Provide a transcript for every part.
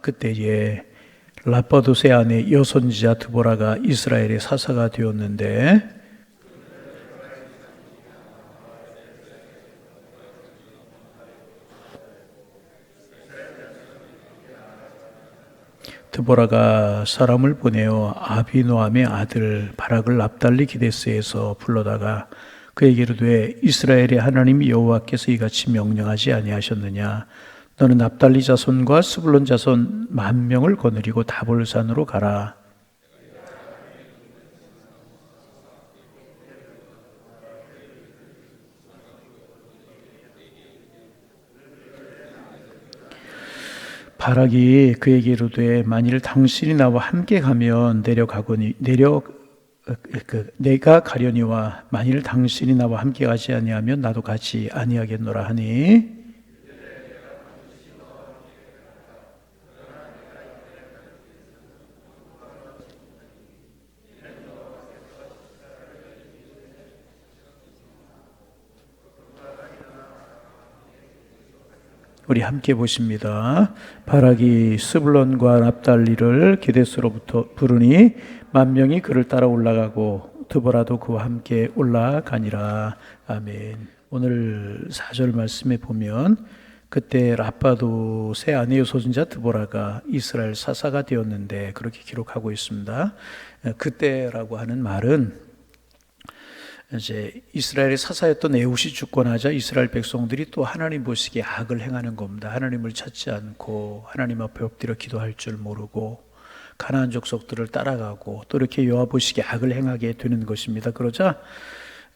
그때에 라빠도세 아내 여선지자 드보라가 이스라엘의 사사가 되었는데, 드보라가 사람을 보내어 아비노함의 아들 바락을 납달리 기데스에서 불러다가 그에게 이르되 이스라엘의 하나님 여호와께서 이같이 명령하지 아니하셨느냐? 너는 납달리 자손과 스불론 자손 10,000명을 거느리고 다볼산으로 가라. 바락이 그에게 이르되 만일 당신이 나와 함께 가면 내가 가려니와 만일 당신이 나와 함께 가지 아니하면 나도 가지 아니하겠노라 하니, 우리 함께 보십니다. 바락이 스불론과 납달리를 게데스로부터 부르니 10,000명이 그를 따라 올라가고 드보라도 그와 함께 올라가니라. 아멘. 오늘 4절 말씀에 보면 그때 라빠도세 아내의 소선자 드보라가 이스라엘 사사가 되었는데 그렇게 기록하고 있습니다. 그때라고 하는 말은 이제 이스라엘의 사사였던 에훗이 죽고 나자 이스라엘 백성들이 또 하나님 보시기에 악을 행하는 겁니다. 하나님을 찾지 않고 하나님 앞에 엎드려 기도할 줄 모르고 가나안 족속들을 따라가고 또 이렇게 여호와 보시기에 악을 행하게 되는 것입니다. 그러자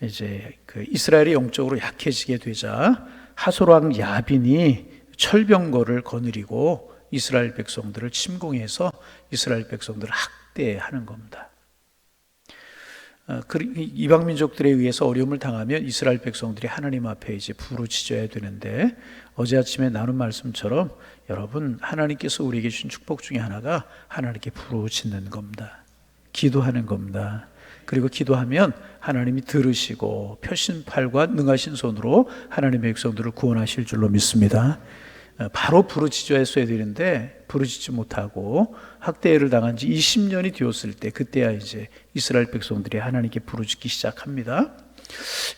이제 그 이스라엘이 영적으로 약해지게 되자 하솔 왕 야빈이 철병거를 거느리고 이스라엘 백성들을 침공해서 이스라엘 백성들을 학대하는 겁니다. 이방 민족들에 의해서 어려움을 당하면 이스라엘 백성들이 하나님 앞에 이제 부르짖어야 되는데, 어제 아침에 나눈 말씀처럼 여러분, 하나님께서 우리에게 주신 축복 중에 하나가 하나님께 부르짖는 겁니다. 기도하는 겁니다. 그리고 기도하면 하나님이 들으시고 표신팔과 능하신 손으로 하나님의 백성들을 구원하실 줄로 믿습니다. 바로 부르짖어야 했어야 되는데 부르짖지 못하고 학대를 당한 지 20년이 되었을 때, 그때야 이제 이스라엘 백성들이 하나님께 부르짖기 시작합니다.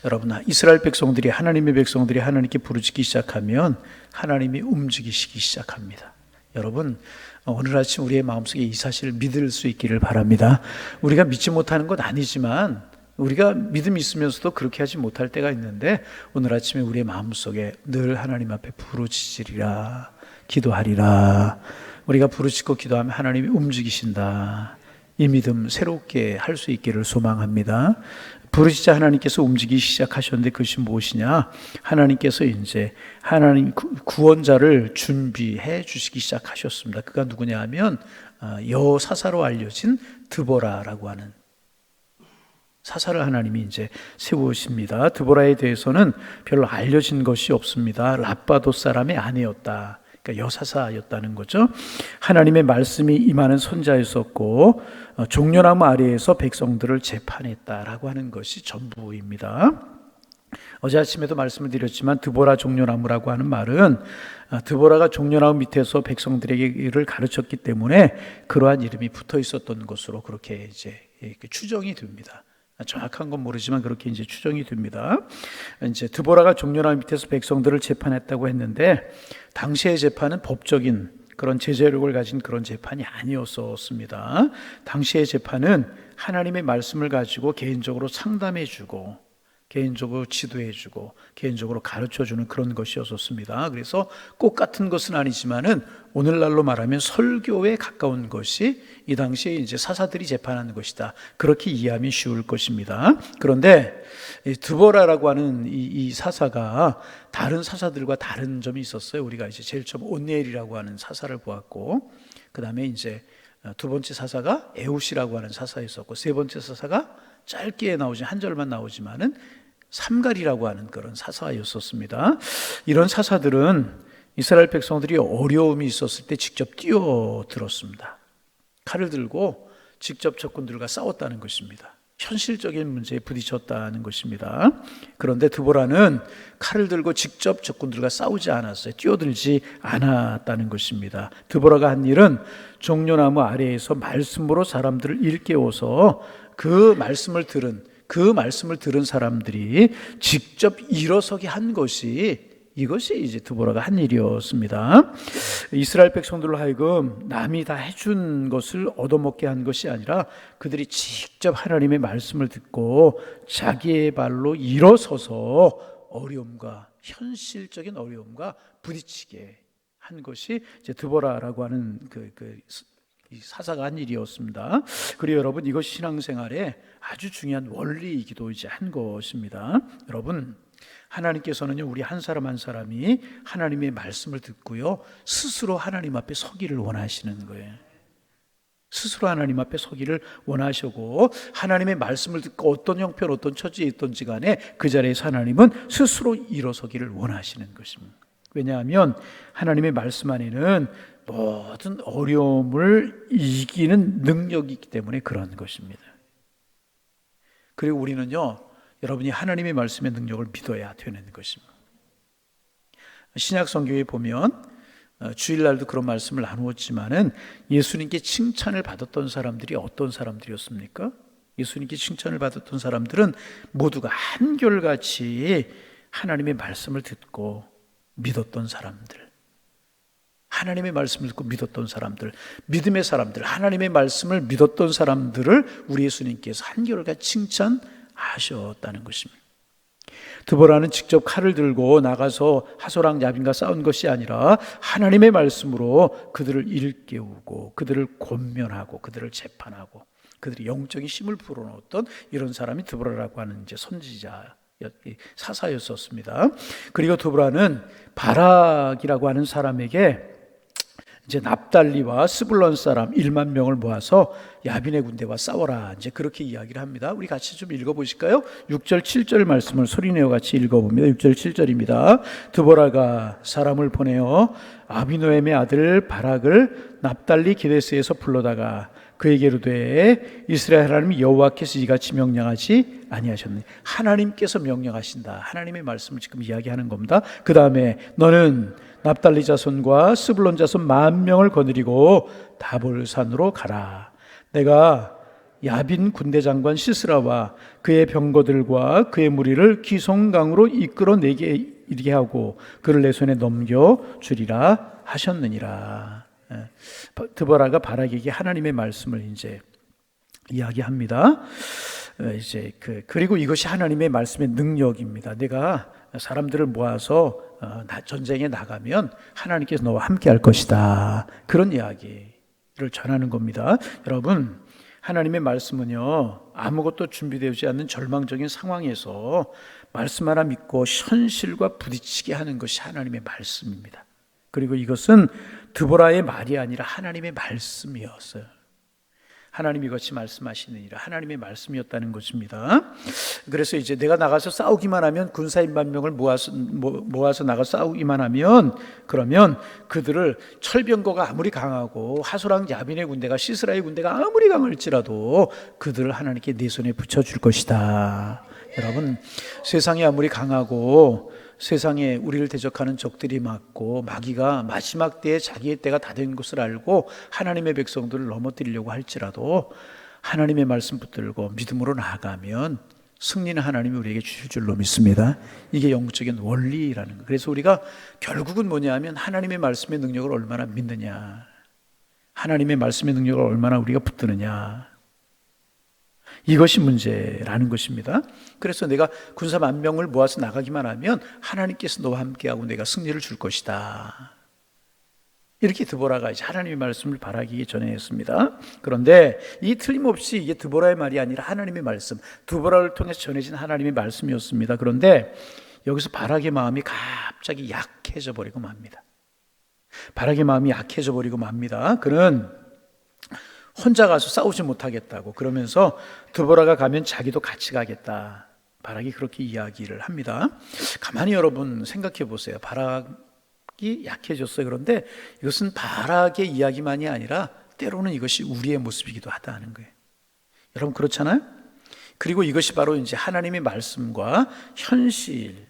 여러분, 이스라엘 백성들이, 하나님의 백성들이 하나님께 부르짖기 시작하면 하나님이 움직이시기 시작합니다. 여러분, 오늘 아침 우리의 마음속에 이 사실을 믿을 수 있기를 바랍니다. 우리가 믿지 못하는 건 아니지만, 우리가 믿음이 있으면서도 그렇게 하지 못할 때가 있는데, 오늘 아침에 우리의 마음속에 늘 하나님 앞에 부르짖으리라, 기도하리라. 우리가 부르짖고 기도하면 하나님이 움직이신다. 이 믿음 새롭게 할 수 있기를 소망합니다. 부르짖자 하나님께서 움직이기 시작하셨는데 그것이 무엇이냐? 하나님께서 이제 하나님 구원자를 준비해 주시기 시작하셨습니다. 그가 누구냐 하면 여사사로 알려진 드보라라고 하는 사사를 하나님이 이제 세우십니다. 드보라에 대해서는 별로 알려진 것이 없습니다. 라빠도 사람의 아내였다. 그러니까 여사사였다는 거죠. 하나님의 말씀이 임하는 선자였었고 종려나무 아래에서 백성들을 재판했다라고 하는 것이 전부입니다. 어제 아침에도 말씀을 드렸지만 드보라 종려나무라고 하는 말은 드보라가 종려나무 밑에서 백성들에게를 가르쳤기 때문에 그러한 이름이 붙어 있었던 것으로 그렇게 이제 추정이 됩니다. 정확한 건 모르지만 그렇게 이제 추정이 됩니다. 이제 드보라가 종려나무 밑에서 백성들을 재판했다고 했는데, 당시의 재판은 법적인 그런 제재력을 가진 그런 재판이 아니었습니다. 당시의 재판은 하나님의 말씀을 가지고 개인적으로 상담해주고, 개인적으로 지도해주고, 개인적으로 가르쳐주는 그런 것이었습니다. 그래서 꼭 같은 것은 아니지만은 오늘날로 말하면 설교에 가까운 것이 이 당시에 이제 사사들이 재판하는 것이다. 그렇게 이해하면 쉬울 것입니다. 그런데 드보라라고 하는 이 사사가 다른 사사들과 다른 점이 있었어요. 우리가 이제 제일 처음 온니엘이라고 하는 사사를 보았고, 그 다음에 이제 두 번째 사사가 에훗이라고 하는 사사였었고, 세 번째 사사가 짧게 나오지 한 절만 나오지만은 삼갈이라고 하는 그런 사사였었습니다. 이런 사사들은 이스라엘 백성들이 어려움이 있었을 때 직접 뛰어들었습니다. 칼을 들고 직접 적군들과 싸웠다는 것입니다. 현실적인 문제에 부딪혔다는 것입니다. 그런데 드보라는 칼을 들고 직접 적군들과 싸우지 않았어요. 뛰어들지 않았다는 것입니다. 드보라가 한 일은 종려나무 아래에서 말씀으로 사람들을 일깨워서 그 말씀을 들은 사람들이 직접 일어서게 한 것이, 이것이 이제 드보라가 한 일이었습니다. 이스라엘 백성들로 하여금 남이 다 해준 것을 얻어먹게 한 것이 아니라 그들이 직접 하나님의 말씀을 듣고 자기의 발로 일어서서 현실적인 어려움과 부딪히게 한 것이 이제 드보라라고 하는 이 사사가 한 일이었습니다. 그리고 여러분, 이것이 신앙생활의 아주 중요한 원리이기도 이제 한 것입니다. 여러분, 하나님께서는요, 우리 한 사람 한 사람이 하나님의 말씀을 듣고요, 스스로 하나님 앞에 서기를 원하시는 거예요. 스스로 하나님 앞에 서기를 원하시고, 하나님의 말씀을 듣고 어떤 형편, 어떤 처지에 있던지 간에 그 자리에서 하나님은 스스로 일어서기를 원하시는 것입니다. 왜냐하면 하나님의 말씀 안에는 모든 어려움을 이기는 능력이 있기 때문에 그런 것입니다. 그리고 우리는요, 여러분이 하나님의 말씀의 능력을 믿어야 되는 것입니다. 신약 성경에 보면 주일날도 그런 말씀을 나누었지만은 예수님께 칭찬을 받았던 사람들이 어떤 사람들이었습니까? 예수님께 칭찬을 받았던 사람들은 모두가 한결같이 하나님의 말씀을 듣고 믿었던 사람들, 하나님의 말씀을 듣고 믿었던 사람들, 믿음의 사람들, 하나님의 말씀을 믿었던 사람들을 우리 예수님께서 한결같이 칭찬하셨다는 것입니다. 드보라는 직접 칼을 들고 나가서 하소랑 야빈과 싸운 것이 아니라 하나님의 말씀으로 그들을 일깨우고 그들을 권면하고 그들을 재판하고 그들의 영적인 힘을 불어넣었던 이런 사람이 드보라라고 하는 이제 선지자, 사사였었습니다. 그리고 드보라는 바락이라고 하는 사람에게 이제 납달리와 스불론 사람 1만 명을 모아서 야빈의 군대와 싸워라, 이제 그렇게 이야기를 합니다. 우리 같이 좀 읽어보실까요? 6절 7절 말씀을 소리내어 같이 읽어봅니다. 6절 7절입니다. 드보라가 사람을 보내어 아비노엠의 아들 바락을 납달리 기데스에서 불러다가 그에게 이르되 이스라엘 하나님 여호와께서 이같이 명령하지 아니하셨느냐. 하나님께서 명령하신다. 하나님의 말씀을 지금 이야기하는 겁니다. 그 다음에 너는 납달리 자손과 스불론 자손 10,000명을 거느리고 다볼산으로 가라. 내가 야빈 군대 장관 시스라와 그의 병거들과 그의 무리를 기송강으로 이끌어내게 이르게 하고 그를 내 손에 넘겨주리라 하셨느니라. 드보라가 바락에게 하나님의 말씀을 이제 이야기합니다. 그리고 이것이 하나님의 말씀의 능력입니다. 내가 사람들을 모아서 전쟁에 나가면 하나님께서 너와 함께 할 것이다. 그런 이야기를 전하는 겁니다. 여러분, 하나님의 말씀은요, 아무것도 준비되지 않는 절망적인 상황에서 말씀 하나 믿고 현실과 부딪히게 하는 것이 하나님의 말씀입니다. 그리고 이것은 드보라의 말이 아니라 하나님의 말씀이었어요. 하나님이 이것이 말씀하시느니라, 하나님의 말씀이었다는 것입니다. 그래서 이제 내가 나가서 싸우기만 하면, 군사 1만 명을 모아서 나가서 싸우기만 하면, 그러면 그들을 철병거가 아무리 강하고 하소랑 야빈의 군대가, 시스라의 군대가 아무리 강할지라도 그들을 하나님께 내 손에 붙여줄 것이다. 여러분, 세상이 아무리 강하고 세상에 우리를 대적하는 적들이 많고 마귀가 마지막 때에 자기의 때가 다 된 것을 알고 하나님의 백성들을 넘어뜨리려고 할지라도 하나님의 말씀 붙들고 믿음으로 나아가면 승리는 하나님이 우리에게 주실 줄로 믿습니다. 이게 영적인 원리라는 거예요. 그래서 우리가 결국은 뭐냐 하면 하나님의 말씀의 능력을 얼마나 믿느냐, 하나님의 말씀의 능력을 얼마나 우리가 붙드느냐, 이것이 문제라는 것입니다. 그래서 내가 군사 10,000명을 모아서 나가기만 하면 하나님께서 너와 함께하고 내가 승리를 줄 것이다. 이렇게 드보라가 이제 하나님의 말씀을 바라기에 전했습니다. 그런데 이 틀림없이 이게 드보라의 말이 아니라 하나님의 말씀, 드보라를 통해서 전해진 하나님의 말씀이었습니다. 그런데 여기서 바락의 마음이 갑자기 약해져 버리고 맙니다. 바락의 마음이 약해져 버리고 맙니다. 그는 혼자 가서 싸우지 못하겠다고 그러면서 드보라가 가면 자기도 같이 가겠다. 바락이 그렇게 이야기를 합니다. 가만히 여러분 생각해 보세요. 바락이 약해졌어요. 그런데 이것은 바락의 이야기만이 아니라 때로는 이것이 우리의 모습이기도 하다는 거예요. 여러분 그렇잖아요? 그리고 이것이 바로 이제 하나님의 말씀과 현실,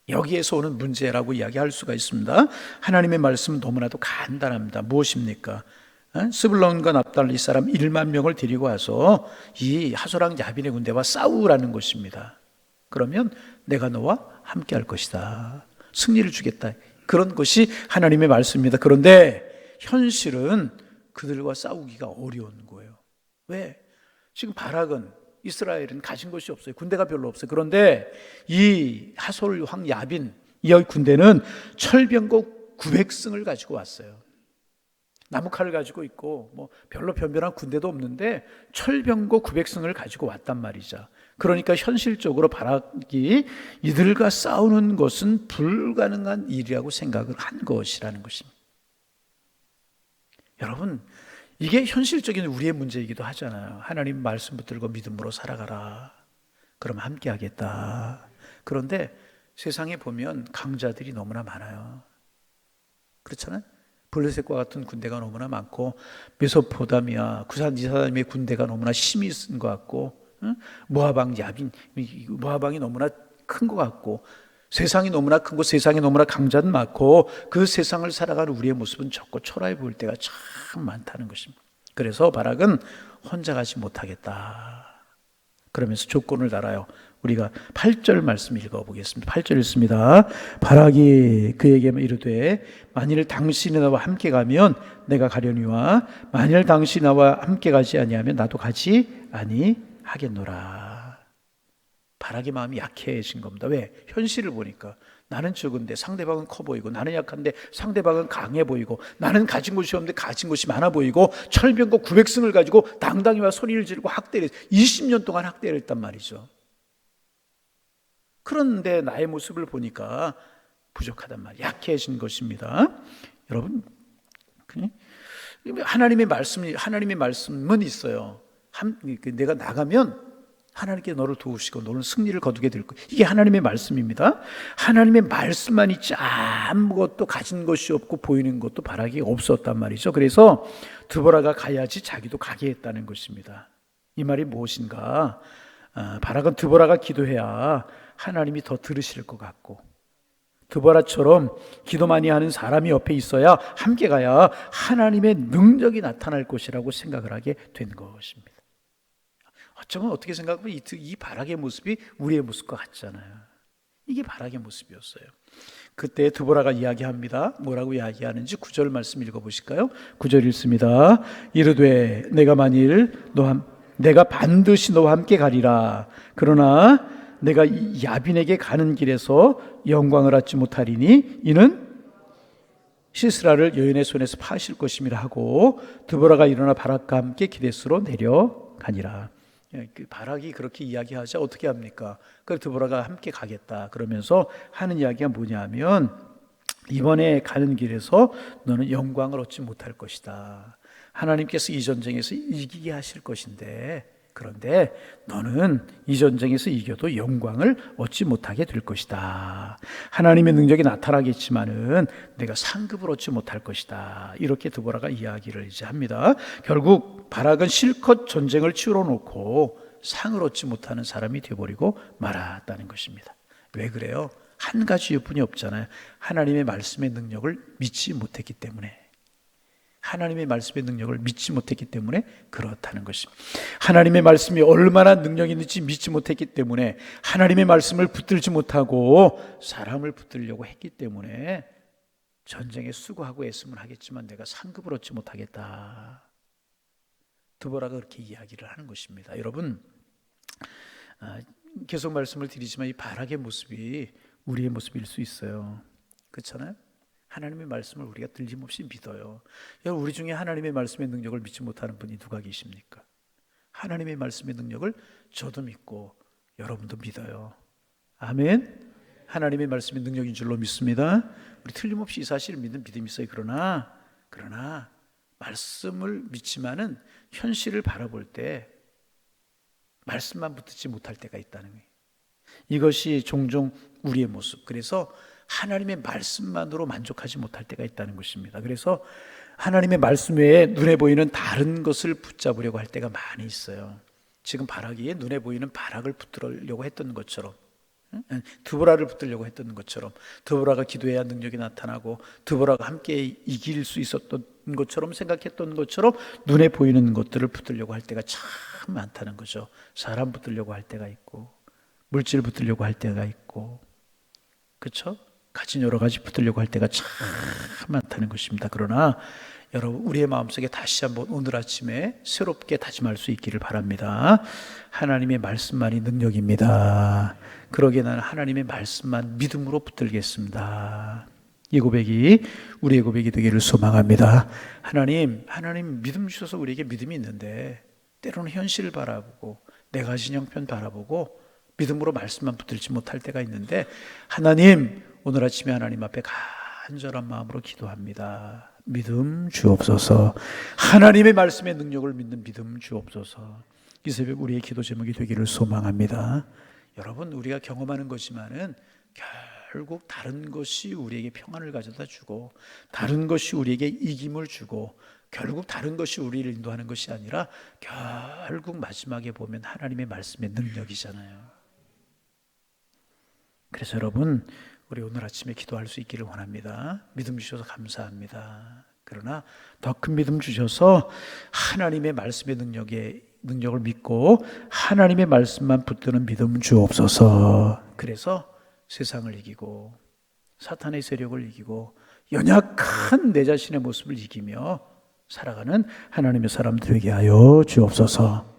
여기에서 오는 문제라고 이야기할 수가 있습니다. 하나님의 말씀은 너무나도 간단합니다. 무엇입니까? 스불론과 납달리 사람 1만 명을 데리고 와서 이 하솔랑 야빈의 군대와 싸우라는 것입니다. 그러면 내가 너와 함께 할 것이다. 승리를 주겠다. 그런 것이 하나님의 말씀입니다. 그런데 현실은 그들과 싸우기가 어려운 거예요. 왜? 지금 바락은, 이스라엘은 가진 것이 없어요. 군대가 별로 없어요. 그런데 이 하솔 왕 야빈, 이 군대는 철병거 900승을 가지고 왔어요. 나무칼을 가지고 있고 뭐 별로 변변한 군대도 없는데 철병거 900승을 가지고 왔단 말이죠. 그러니까 현실적으로 바락이 이들과 싸우는 것은 불가능한 일이라고 생각을 한 것이라는 것입니다. 여러분, 이게 현실적인 우리의 문제이기도 하잖아요. 하나님 말씀 붙들고 믿음으로 살아가라. 그럼 함께 하겠다. 그런데 세상에 보면 강자들이 너무나 많아요. 그렇잖아요. 블레셋과 같은 군대가 너무나 많고, 메소포타미아, 구산 이사람의 군대가 너무나 힘이 쓴 것 같고, 모아방 야빈, 모아방이 너무나 큰 것 같고, 세상이 너무나 큰 거, 세상이 너무나 강자는 많고, 그 세상을 살아가는 우리의 모습은 적고 초라해 보일 때가 참 많다는 것입니다. 그래서 바락은 혼자 가지 못하겠다. 그러면서 조건을 달아요. 우리가 8절 말씀 읽어보겠습니다. 8절 읽습니다. 바락이 그에게 이르되 만일 당신이 나와 함께 가면 내가 가려니와 만일 당신이 나와 함께 가지 아니하면 나도 가지 아니하겠노라. 바락의 마음이 약해진 겁니다. 왜? 현실을 보니까 나는 적은데 상대방은 커 보이고, 나는 약한데 상대방은 강해 보이고, 나는 가진 것이 없는데 가진 것이 많아 보이고, 철병거 900승을 가지고 당당히 와 소리를 지르고 학대를 20년 동안 학대를 했단 말이죠. 그런데 나의 모습을 보니까 부족하단 말이에요. 약해진 것입니다. 여러분, 하나님의 말씀은 있어요. 내가 나가면 하나님께 너를 도우시고 너는 승리를 거두게 될 거예요. 이게 하나님의 말씀입니다. 하나님의 말씀만 있지 아무것도 가진 것이 없고 보이는 것도 바락이 없었단 말이죠. 그래서 드보라가 가야지 자기도 가게 했다는 것입니다. 이 말이 무엇인가? 바락은 드보라가 기도해야 하나님이 더 들으실 것 같고, 드보라처럼 기도 많이 하는 사람이 옆에 있어야, 함께 가야 하나님의 능력이 나타날 것이라고 생각을 하게 된 것입니다. 어쩌면 어떻게 생각하면 이 바락의 모습이 우리의 모습과 같잖아요. 이게 바락의 모습이었어요. 그때 드보라가 이야기합니다. 뭐라고 이야기하는지 9절 말씀 읽어보실까요? 9절 읽습니다. 이르되 내가 반드시 너와 함께 가리라. 그러나 내가 야빈에게 가는 길에서 영광을 얻지 못하리니 이는 시스라를 여인의 손에서 파실 것임이라 하고, 드보라가 일어나 바락과 함께 기뎃으로 내려가니라. 바락이 그렇게 이야기하자 어떻게 합니까? 그 드보라가 함께 가겠다 그러면서 하는 이야기가 뭐냐면, 이번에 가는 길에서 너는 영광을 얻지 못할 것이다. 하나님께서 이 전쟁에서 이기게 하실 것인데, 그런데 너는 이 전쟁에서 이겨도 영광을 얻지 못하게 될 것이다. 하나님의 능력이 나타나겠지만은 내가 상급을 얻지 못할 것이다. 이렇게 드보라가 이야기를 이제 합니다. 결국 바락은 실컷 전쟁을 치러 놓고 상을 얻지 못하는 사람이 되어버리고 말았다는 것입니다. 왜 그래요? 한 가지 이유뿐이 없잖아요. 하나님의 말씀의 능력을 믿지 못했기 때문에. 하나님의 말씀의 능력을 믿지 못했기 때문에 그렇다는 것입니다. 하나님의 말씀이 얼마나 능력이 있는지 믿지 못했기 때문에, 하나님의 말씀을 붙들지 못하고 사람을 붙들려고 했기 때문에 전쟁에 수고하고 애씀을 하겠지만 내가 상급을 얻지 못하겠다. 드보라가 그렇게 이야기를 하는 것입니다. 여러분, 계속 말씀을 드리지만 이 바락의 모습이 우리의 모습일 수 있어요. 그렇잖아요? 하나님의 말씀을 우리가 들림없이 믿어요. 여러분, 우리 중에 하나님의 말씀의 능력을 믿지 못하는 분이 누가 계십니까? 하나님의 말씀의 능력을 저도 믿고 여러분도 믿어요. 아멘. 하나님의 말씀의 능력인 줄로 믿습니다. 우리 틀림없이 이 사실을 믿는 믿음이 있어요. 그러나 말씀을 믿지만은 현실을 바라볼 때 말씀만 붙지 못할 때가 있다는 거예요. 이것이 종종 우리의 모습. 그래서 하나님의 말씀만으로 만족하지 못할 때가 있다는 것입니다. 그래서 하나님의 말씀 외에 눈에 보이는 다른 것을 붙잡으려고 할 때가 많이 있어요. 지금 바라기에 눈에 보이는 바락을 붙들려고 했던 것처럼, 드보라를 붙들려고 했던 것처럼, 드보라가 기도해야 능력이 나타나고 드보라가 함께 이길 수 있었던 것처럼 생각했던 것처럼 눈에 보이는 것들을 붙들려고 할 때가 참 많다는 거죠. 사람 붙들려고 할 때가 있고, 물질 붙들려고 할 때가 있고, 그렇죠? 가진 여러 가지 붙들려고 할 때가 참 많다는 것입니다. 그러나 여러분, 우리의 마음속에 다시 한번 오늘 아침에 새롭게 다짐할 수 있기를 바랍니다. 하나님의 말씀만이 능력입니다. 그러기에 나는 하나님의 말씀만 믿음으로 붙들겠습니다. 이 고백이 우리의 고백이 되기를 소망합니다. 하나님 믿음 주셔서 우리에게 믿음이 있는데 때로는 현실을 바라보고 내 가진 형편 바라보고 믿음으로 말씀만 붙들지 못할 때가 있는데, 하나님, 오늘 아침에 하나님 앞에 간절한 마음으로 기도합니다. 믿음 주옵소서. 하나님의 말씀의 능력을 믿는 믿음 주옵소서. 이 새벽 우리의 기도 제목이 되기를 소망합니다. 여러분, 우리가 경험하는 거지만은 결국 다른 것이 우리에게 평안을 가져다 주고, 다른 것이 우리에게 이김을 주고, 결국 다른 것이 우리를 인도하는 것이 아니라 결국 마지막에 보면 하나님의 말씀의 능력이잖아요. 그래서 여러분, 우리 오늘 아침에 기도할 수 있기를 원합니다. 믿음 주셔서 감사합니다. 그러나 더 큰 믿음 주셔서 하나님의 말씀의 능력을 믿고 하나님의 말씀만 붙드는 믿음 주옵소서. 그래서 세상을 이기고 사탄의 세력을 이기고 연약한 내 자신의 모습을 이기며 살아가는 하나님의 사람 되게 하여 주옵소서.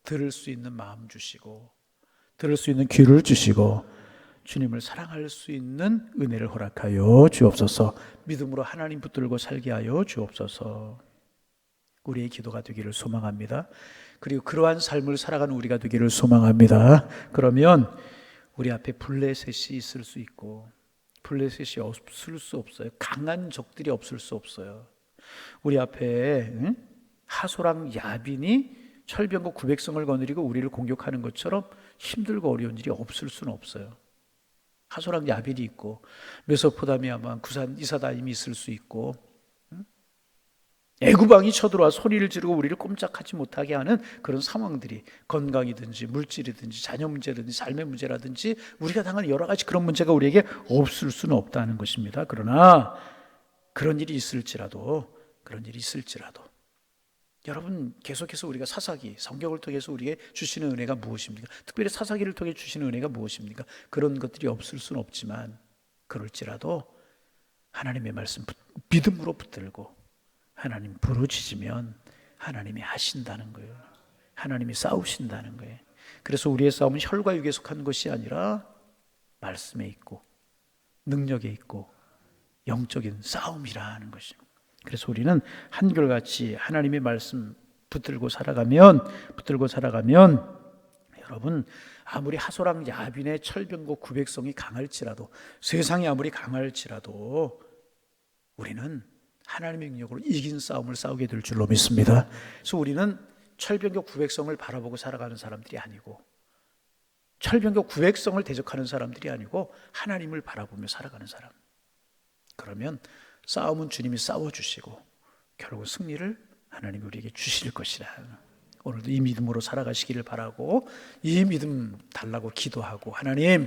들을 수 있는 마음 주시고, 들을 수 있는 귀를 주시고, 주님을 사랑할 수 있는 은혜를 허락하여 주옵소서. 믿음으로 하나님 붙들고 살게 하여 주옵소서. 우리의 기도가 되기를 소망합니다. 그리고 그러한 삶을 살아가는 우리가 되기를 소망합니다. 그러면 우리 앞에 블레셋이 있을 수 있고 블레셋이 없을 수 없어요. 강한 적들이 없을 수 없어요. 우리 앞에 하소랑 야빈이 철병거 900성을 거느리고 우리를 공격하는 것처럼 힘들고 어려운 일이 없을 수는 없어요. 하소랑 야빈이 있고 메소포타미아만 구산 이사다임이 있을 수 있고, 애구방이 쳐들어와 소리를 지르고 우리를 꼼짝하지 못하게 하는 그런 상황들이, 건강이든지 물질이든지 자녀 문제라든지 삶의 문제라든지 우리가 당하는 여러 가지 그런 문제가 우리에게 없을 수는 없다는 것입니다. 그러나 그런 일이 있을지라도 여러분, 계속해서 우리가 사사기, 성경을 통해서 우리에게 주시는 은혜가 무엇입니까? 특별히 사사기를 통해 주시는 은혜가 무엇입니까? 그런 것들이 없을 수는 없지만 그럴지라도 하나님의 말씀 믿음으로 붙들고 하나님 부르짖으면 하나님이 하신다는 거예요. 하나님이 싸우신다는 거예요. 그래서 우리의 싸움은 혈과 육에 속한 것이 아니라 말씀에 있고 능력에 있고 영적인 싸움이라는 것입니다. 그래서 우리는 한결같이 하나님의 말씀 붙들고 살아가면 여러분, 아무리 하소랑 야빈의 철병거 900성이 강할지라도, 세상이 아무리 강할지라도 우리는 하나님의 능력으로 이긴 싸움을 싸우게 될 줄로 믿습니다. 그래서 우리는 철병거 900성을 바라보고 살아가는 사람들이 아니고, 철병거 900성을 대적하는 사람들이 아니고 하나님을 바라보며 살아가는 사람. 그러면 싸움은 주님이 싸워주시고 결국 승리를 하나님이 우리에게 주실 것이라. 오늘도 이 믿음으로 살아가시기를 바라고, 이 믿음 달라고 기도하고, 하나님,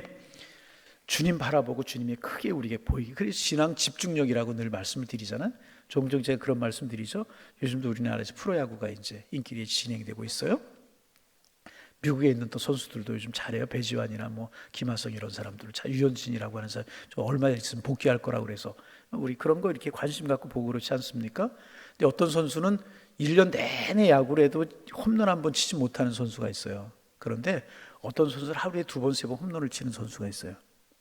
주님 바라보고 주님이 크게 우리에게 보이게. 그래서 신앙 집중력이라고 늘 말씀을 드리잖아요. 종종 제가 그런 말씀 드리죠. 요즘도 우리나라에서 프로야구가 이제 인기리에 진행되고 있어요. 미국에 있는 또 선수들도 요즘 잘해요. 배지환이나 뭐 김하성 이런 사람들, 유현진이라고 하는 사람, 좀 얼마 있으면 복귀할 거라고 그래서 우리 그런 거 이렇게 관심 갖고 보고 그렇지 않습니까? 근데 어떤 선수는 1년 내내 야구를 해도 홈런 한 번 치지 못하는 선수가 있어요. 그런데 어떤 선수는 하루에 2번, 3번 홈런을 치는 선수가 있어요.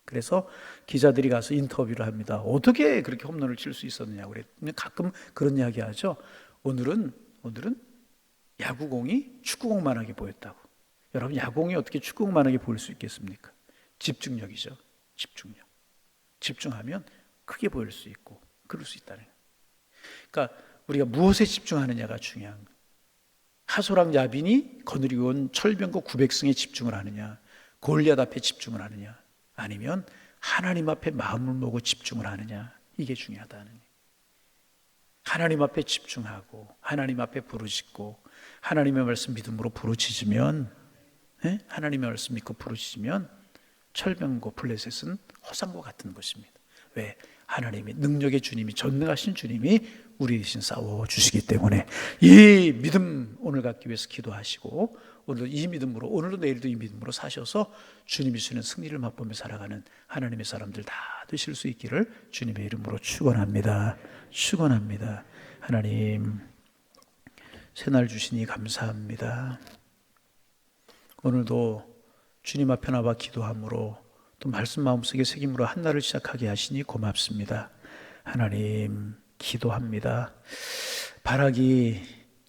그래서 기자들이 가서 인터뷰를 합니다. 어떻게 그렇게 홈런을 칠 수 있었느냐고 그랬더니 가끔 그런 이야기 하죠. 오늘은 야구공이 축구공만하게 보였다고. 여러분, 야구공이 어떻게 축구공만하게 보일 수 있겠습니까? 집중력이죠. 집중력. 집중하면 크게 보일 수 있고 그럴 수 있다는 거예요. 그러니까 우리가 무엇에 집중하느냐가 중요한 거예요. 하소랑 야빈이 거느리고 온 철병거 900승에 집중을 하느냐, 골리앗 앞에 집중을 하느냐, 아니면 하나님 앞에 마음을 모으고 집중을 하느냐, 이게 중요하다는 거예요. 하나님 앞에 집중하고 하나님 앞에 부르짖고 하나님의 말씀 믿음으로 부르짖으면, 하나님의 말씀 믿고 부르짖으면 철병고 블레셋은 허상과 같은 것입니다. 왜? 하나님이, 능력의 주님이, 전능하신 주님이 우리 대신 싸워주시기 때문에 이 믿음 오늘 갖기 위해서 기도하시고, 오늘도 이 믿음으로, 오늘도 내일도 이 믿음으로 사셔서 주님이 주시는 승리를 맛보며 살아가는 하나님의 사람들 다 되실 수 있기를 주님의 이름으로 축원합니다. 축원합니다. 하나님, 새날 주시니 감사합니다. 오늘도 주님 앞에 나와 기도함으로, 또 말씀 마음속에 새김으로 한 날을 시작하게 하시니 고맙습니다. 하나님, 기도합니다. 바라기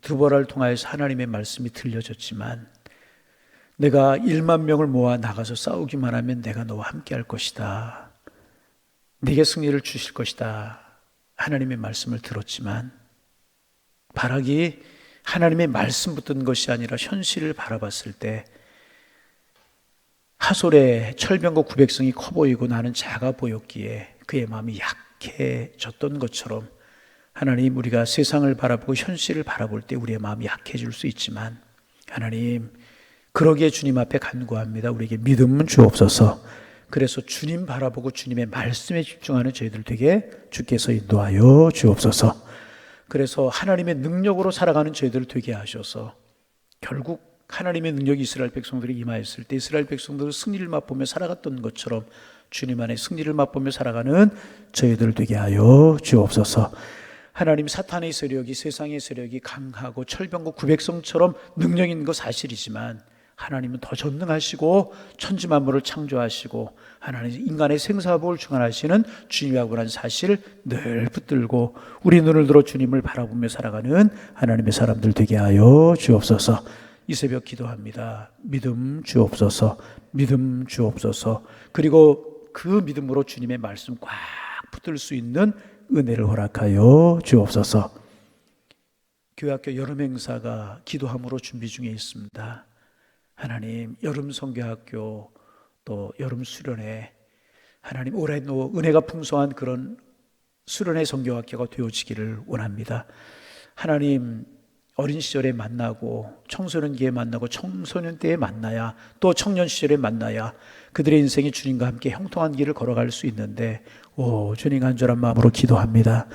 두보라를 통하여서 하나님의 말씀이 들려졌지만, 내가 1만 명을 모아 나가서 싸우기만 하면 내가 너와 함께 할 것이다, 네게 승리를 주실 것이다, 하나님의 말씀을 들었지만, 바라기 하나님의 말씀 붙든 것이 아니라 현실을 바라봤을 때 하솔의 철병거 900성이 커 보이고 나는 작아 보였기에 그의 마음이 약해졌던 것처럼, 하나님, 우리가 세상을 바라보고 현실을 바라볼 때 우리의 마음이 약해질 수 있지만, 하나님, 그러기에 주님 앞에 간구합니다. 우리에게 믿음은 주옵소서. 그래서 주님 바라보고 주님의 말씀에 집중하는 저희들 되게 주께서 인도하여 주옵소서. 그래서 하나님의 능력으로 살아가는 저희들을 되게 하셔서, 결국 하나님의 능력이 이스라엘 백성들이 임하였을 때 이스라엘 백성들은 승리를 맛보며 살아갔던 것처럼 주님 안에 승리를 맛보며 살아가는 저희들 되게 하여 주옵소서. 하나님, 사탄의 세력이, 세상의 세력이 강하고 철병거 900성처럼 능력 있는 거 사실이지만, 하나님은 더 전능하시고 천지 만물을 창조하시고 하나님 인간의 생사복을 주관하시는 주님이라는 사실을 늘 붙들고 우리 눈을 들어 주님을 바라보며 살아가는 하나님의 사람들 되게 하여 주옵소서. 이 새벽 기도합니다. 믿음 주옵소서. 믿음 주옵소서. 그리고 그 믿음으로 주님의 말씀 꽉 붙들 수 있는 은혜를 허락하여 주옵소서. 교회학교 여름 행사가 기도함으로 준비 중에 있습니다. 하나님, 여름 선교학교 또 여름 수련회, 하나님, 올해도 은혜가 풍성한 그런 수련회 선교학교가 되어지기를 원합니다. 하나님, 어린 시절에 만나고 청소년기에 만나고 청소년 때에 만나야, 또 청년 시절에 만나야 그들의 인생이 주님과 함께 형통한 길을 걸어갈 수 있는데, 주님, 간절한 마음으로 기도합니다.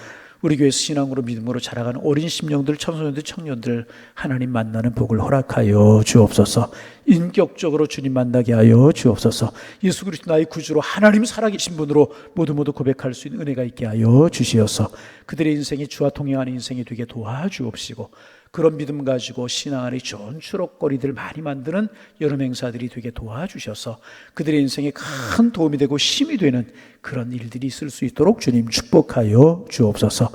우리 교회 신앙으로 믿음으로 자라가는 어린 심령들, 청소년들, 청년들 하나님 만나는 복을 허락하여 주옵소서. 인격적으로 주님 만나게 하여 주옵소서. 예수 그리스도 나의 구주로 하나님 살아계신 분으로 모두 고백할 수 있는 은혜가 있게 하여 주시어서 그들의 인생이 주와 동행하는 인생이 되게 도와주옵시고, 그런 믿음 가지고 신앙 안에 좋은 추록거리들 많이 만드는 여름 행사들이 되게 도와주셔서 그들의 인생에 큰 도움이 되고 힘이 되는 그런 일들이 있을 수 있도록 주님 축복하여 주옵소서.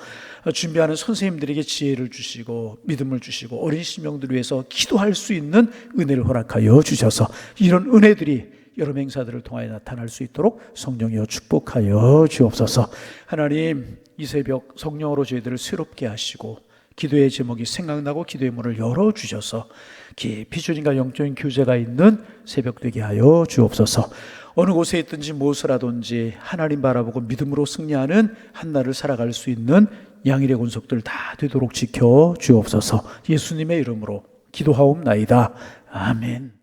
준비하는 선생님들에게 지혜를 주시고 믿음을 주시고 어린 심령들을 위해서 기도할 수 있는 은혜를 허락하여 주셔서 이런 은혜들이 여름 행사들을 통하여 나타날 수 있도록 성령이여 축복하여 주옵소서. 하나님, 이 새벽 성령으로 저희들을 새롭게 하시고 기도의 제목이 생각나고 기도의 문을 열어주셔서 깊이 주님과 영적인 교제가 있는 새벽 되게 하여 주옵소서. 어느 곳에 있든지 무엇을 하든지 하나님 바라보고 믿음으로 승리하는 한 날을 살아갈 수 있는 양일의 권속들 다 되도록 지켜 주옵소서. 예수님의 이름으로 기도하옵나이다. 아멘.